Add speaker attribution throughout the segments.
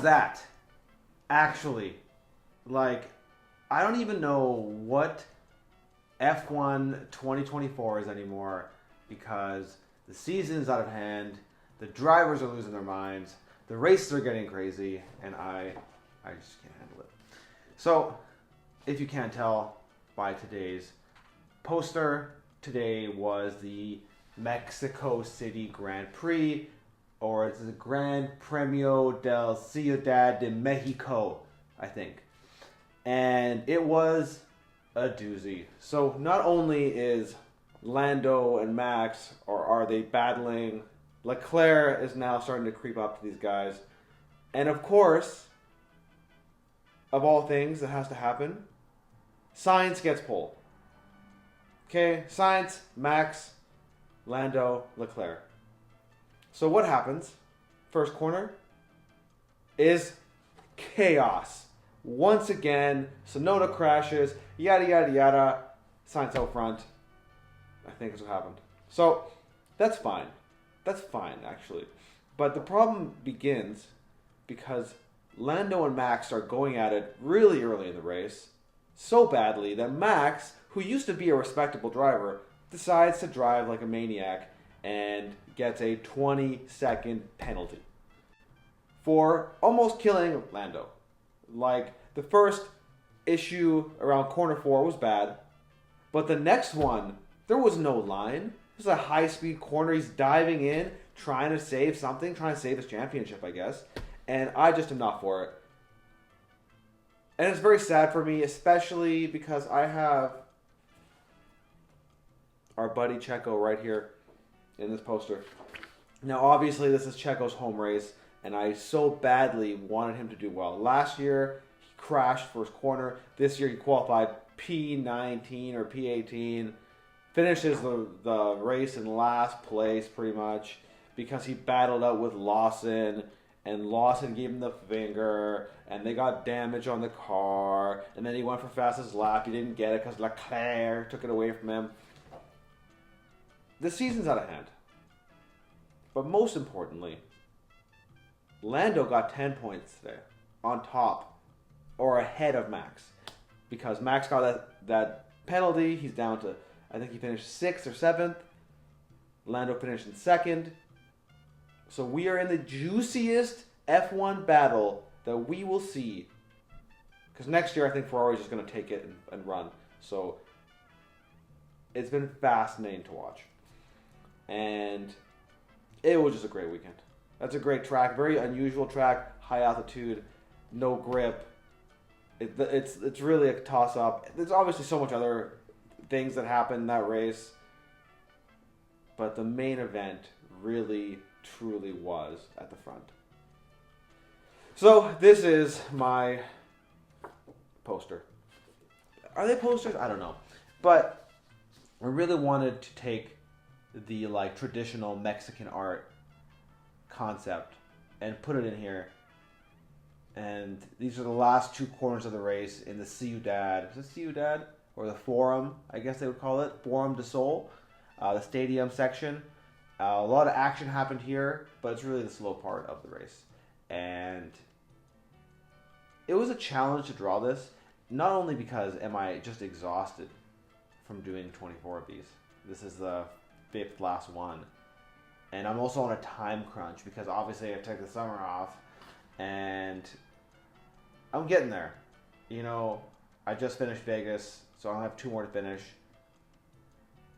Speaker 1: was that? Actually, like, I don't even know what F1 2024 is anymore because the season is out of hand, the drivers are losing their minds, the races are getting crazy, and I just can't handle it. So, if you can't tell by today's poster, today was the Mexico City Grand Prix, or it's the Gran Premio del Ciudad de Mexico, I think. And it was a doozy. So not only is Lando and Max, or are they battling, Leclerc is now starting to creep up to these guys. And of course, of all things that has to happen, Sainz gets pole. Okay, Sainz, Max, Lando, Leclerc. So what happens? First corner is chaos. Once again, Sonoda crashes, yada yada yada, Sainz out front. I think is what happened. So that's fine. That's fine, actually. But the problem begins because Lando and Max start going at it really early in the race, so badly that Max, who used to be a respectable driver, decides to drive like a maniac and gets a 20-second penalty for almost killing Lando. Like, the first issue around corner 4 was bad, but the next one, there was no line. It was a high-speed corner. He's diving in, trying to save something, trying to save his championship, I guess. And I just am not for it. And it's very sad for me, especially because I have our buddy Checo right here in this poster. Now, obviously, this is Checo's home race, and I so badly wanted him to do well. Last year, he crashed first corner. This year, he qualified P19 or P18. Finishes the race in last place, pretty much, because he battled out with Lawson, and Lawson gave him the finger, and they got damage on the car, and then he went for fastest lap. He didn't get it because Leclerc took it away from him. The season's out of hand. But most importantly, Lando got 10 points today, on top, or ahead of Max. Because Max got that penalty, he's down to, I think he finished 6th or 7th. Lando finished in 2nd. So we are in the juiciest F1 battle that we will see. Because next year I think Ferrari's just going to take it and run. So it's been fascinating to watch. And it was just a great weekend. That's a great track. Very unusual track. High altitude. No grip. It's really a toss-up. There's obviously so much other things that happened in that race. But the main event really, truly was at the front. So this is my poster. Are they posters? I don't know. But I really wanted to take the traditional Mexican art concept and put it in here. And these are the last 2 corners of the race in the Ciudad. Is it Ciudad? Or the Forum, I guess they would call it. Forum de Sol. The stadium section. A lot of action happened here, but it's really the slow part of the race. And it was a challenge to draw this, not only because am I just exhausted from doing 24 of these. This is the 5th last one. And I'm also on a time crunch because obviously I took the summer off and I'm getting there. You know, I just finished Vegas, so I only have 2 more to finish.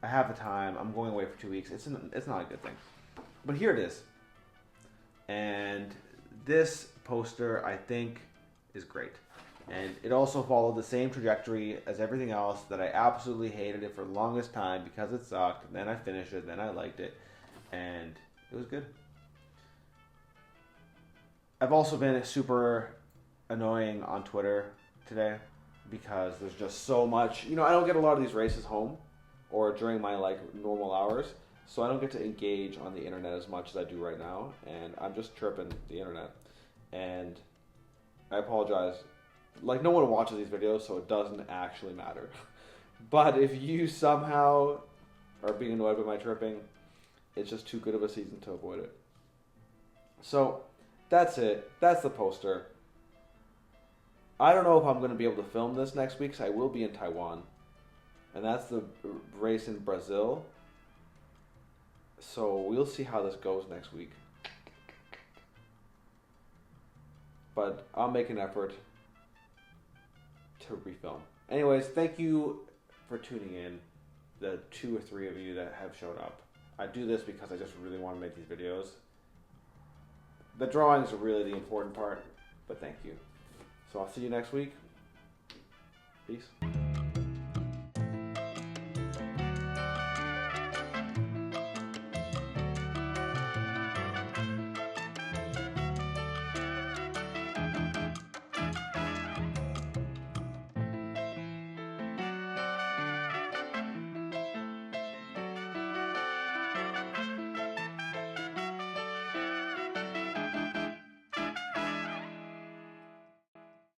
Speaker 1: I have the time. I'm going away for 2 weeks. It's not a good thing. But here it is. And this poster, I think, is great. And it also followed the same trajectory as everything else that I absolutely hated it for the longest time because it sucked. Then I finished it. Then I liked it. And it was good. I've also been super annoying on Twitter today because there's just so much. You know, I don't get a lot of these races home or during my normal hours, so I don't get to engage on the internet as much as I do right now, and I'm just chirping the internet. And I apologize. No one watches these videos, so it doesn't actually matter. But if you somehow are being annoyed by my chirping, it's just too good of a season to avoid it. So that's it. That's the poster. I don't know if I'm going to be able to film this next week, because I will be in Taiwan. And that's the race in Brazil. So we'll see how this goes next week. But I'll make an effort to refilm. Anyways, thank you for tuning in, the 2 or 3 of you that have showed up. I do this because I just really want to make these videos. The drawings are really the important part, but thank you. So I'll see you next week. Peace.